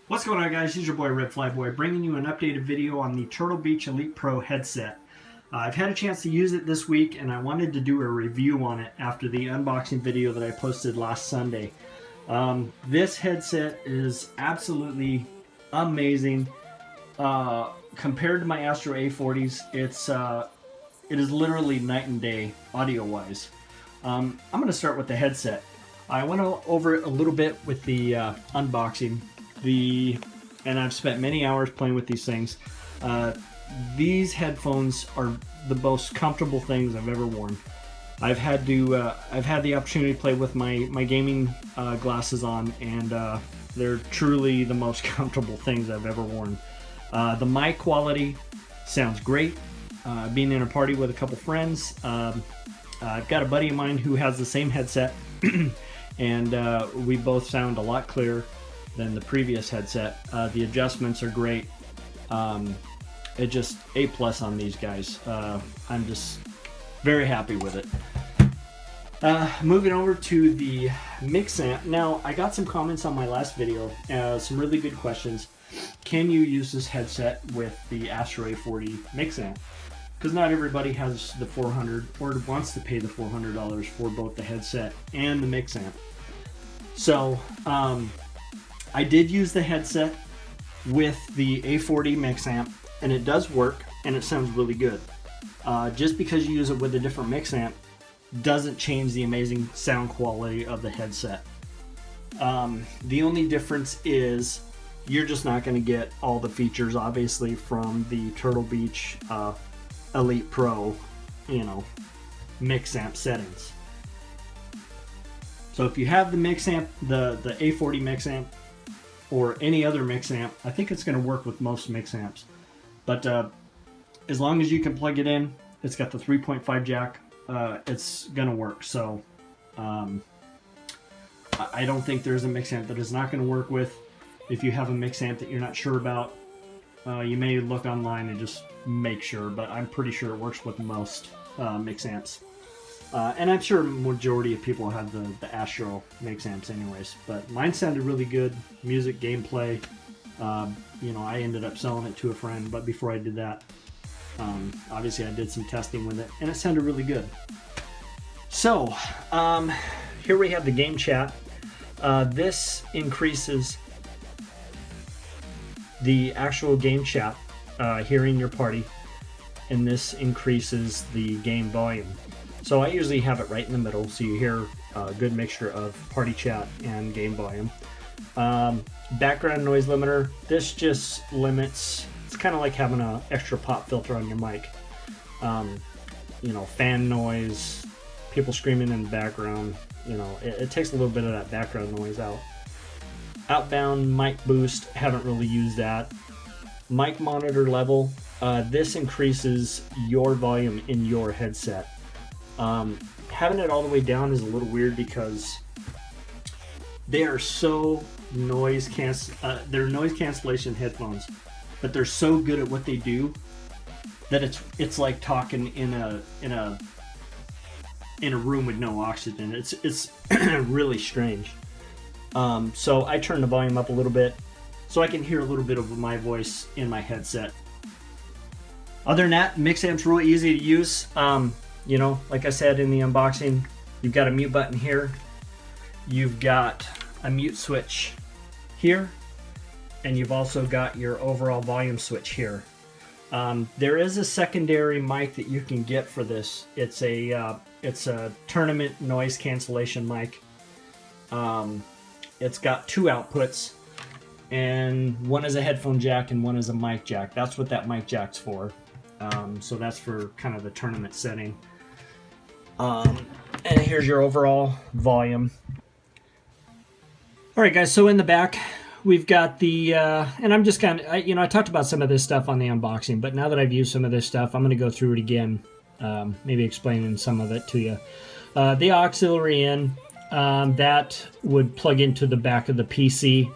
What's going on, guys? This is your boy Red Flyboy bringing you an updated video on the Turtlebeach Elite Pro headset. I've had a chance to use it this week and I wanted to do a review on it after the unboxing video that I posted last Sunday. This headset is absolutely amazing. Compared to my Astro A40s, it is literally night and day audio-wise. I'm going to start with the headset. I went over it a little bit with the unboxing. And I've spent many hours playing with these things. These headphones are the most comfortable things I've ever worn. I've had the opportunity to play with my gaming glasses on, and they're truly the most comfortable things I've ever worn. The mic quality sounds great. Being in a party with a couple friends, I've got a buddy of mine who has the same headset, and we both sound a lot clearer than the previous headset. The adjustments are great. It just A+ on these guys. I'm just very happy with it. Moving over to the mix amp. Now, I got some comments on my last video, some really good questions. Can you use this headset with the Astro A40 mix amp? Because not everybody has the $400 or wants to pay the $400 for both the headset and the mix amp. So, I did use the headset with the A40 mix amp, and it does work, and it sounds really good. Just because you use it with a different mix amp doesn't change the amazing sound quality of the headset. The only difference is you're just not going to get all the features, obviously, from the Turtlebeach Elite Pro, mix amp settings. So if you have the mix amp, the A40 mix amp, or any other mix amp, I think it's going to work with most mix amps. But as long as you can plug it in, it's got the 3.5 jack, it's going to work. So I don't think there's a mix amp that is not going to work with. If you have a mix amp that you're not sure about, you may look online and just make sure, but I'm pretty sure it works with most mix amps. And I'm sure majority of people have the Astro mix amps anyways, but mine sounded really good. Music, gameplay, I ended up selling it to a friend, but before I did that, obviously I did some testing with it, and it sounded really good. So, here we have the game chat. This increases the actual game chat here in your party, and this increases the game volume. So I usually have it right in the middle, so you hear a good mixture of party chat and game volume. Background noise limiter, this just limits, it's kind of like having an extra pop filter on your mic. Fan noise, people screaming in the background, it takes a little bit of that background noise out. Outbound mic boost, haven't really used that. Mic monitor level, this increases your volume in your headset. Having it all the way down is a little weird because they are so they're noise cancellation headphones, but they're so good at what they do that it's like talking in a room with no oxygen. It's really strange. So I turned the volume up a little bit so I can hear a little bit of my voice in my headset. Other than that, mix amp's really easy to use. Like I said in the unboxing, you've got a mute button here, you've got a mute switch here, and you've also got your overall volume switch here. There is a secondary mic that you can get for this. It's a tournament noise cancellation mic. It's got two outputs, and one is a headphone jack and one is a mic jack. That's what that mic jack's for. So that's for kind of the tournament setting. And here's your overall volume. All right, guys, so in the back, we've got the, and I'm just kind of, I talked about some of this stuff on the unboxing, but now that I've used some of this stuff, I'm going to go through it again, maybe explaining some of it to you. The auxiliary in, that would plug into the back of the PC.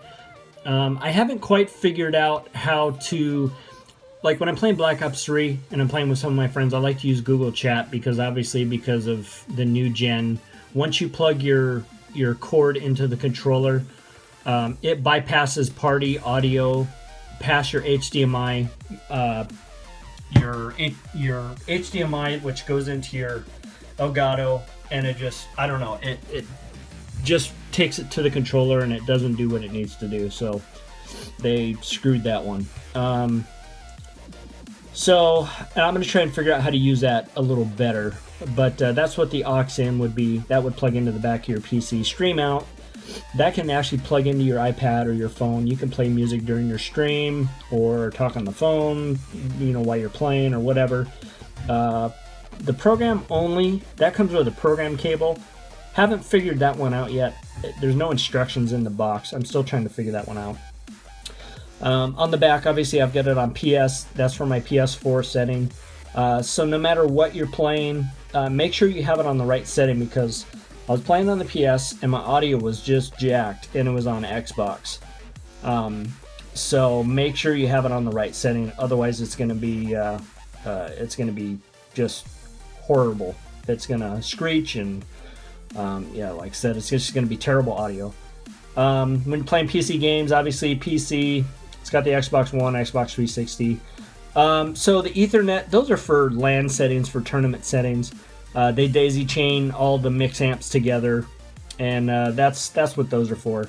I haven't quite figured out how to, like when I'm playing Black Ops 3 and I'm playing with some of my friends, I like to use Google Chat because of the new gen, once you plug your cord into the controller, It bypasses party audio past your HDMI, your HDMI, which goes into your Elgato, and it just, I don't know, it just takes it to the controller and it doesn't do what it needs to do. So they screwed that one. So I'm going to try and figure out how to use that a little better. But that's what the aux in would be. That would plug into the back of your PC. Stream out. That can actually plug into your iPad or your phone. You can play music during your stream or talk on the phone, while you're playing or whatever. The program only, that comes with a program cable. Haven't figured that one out yet. There's no instructions in the box. I'm still trying to figure that one out. On the back, obviously, I've got it on PS. That's for my PS4 setting. So no matter what you're playing, make sure you have it on the right setting, because I was playing on the PS and my audio was just jacked and it was on Xbox. So make sure you have it on the right setting. Otherwise, it's going to be just horrible. It's going to screech and like I said, it's just going to be terrible audio. When you're playing PC games, obviously PC, it's got the Xbox One, Xbox 360. So the Ethernet, those are for LAN settings, for tournament settings. They daisy chain all the mix amps together, and that's what those are for.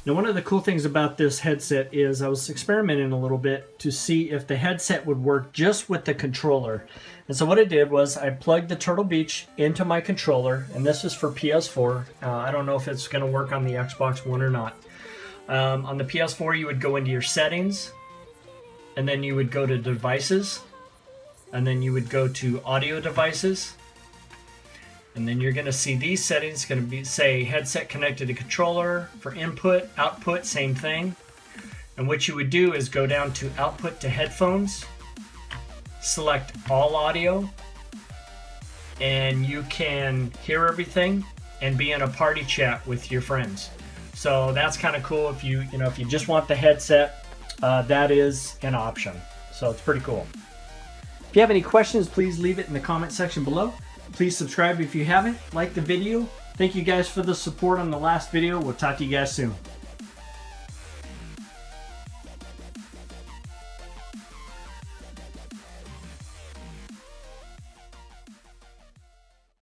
Now, one of the cool things about this headset is I was experimenting a little bit to see if the headset would work just with the controller. And so what I did was I plugged the Turtlebeach into my controller, and this is for PS4. I don't know if it's going to work on the Xbox One or not. On the PS4, you would go into your settings, and then you would go to devices, and then you would go to audio devices, and then you're going to see these settings. Going to be, say, headset connected to controller. For input, output, same thing. And what you would do is go down to output to headphones, select all audio, and you can hear everything and be in a party chat with your friends. So that's kind of cool. If you just want the headset, that is an option. So it's pretty cool. If you have any questions, please leave it in the comment section below. Please subscribe if you haven't. Like the video. Thank you guys for the support on the last video. We'll talk to you guys soon.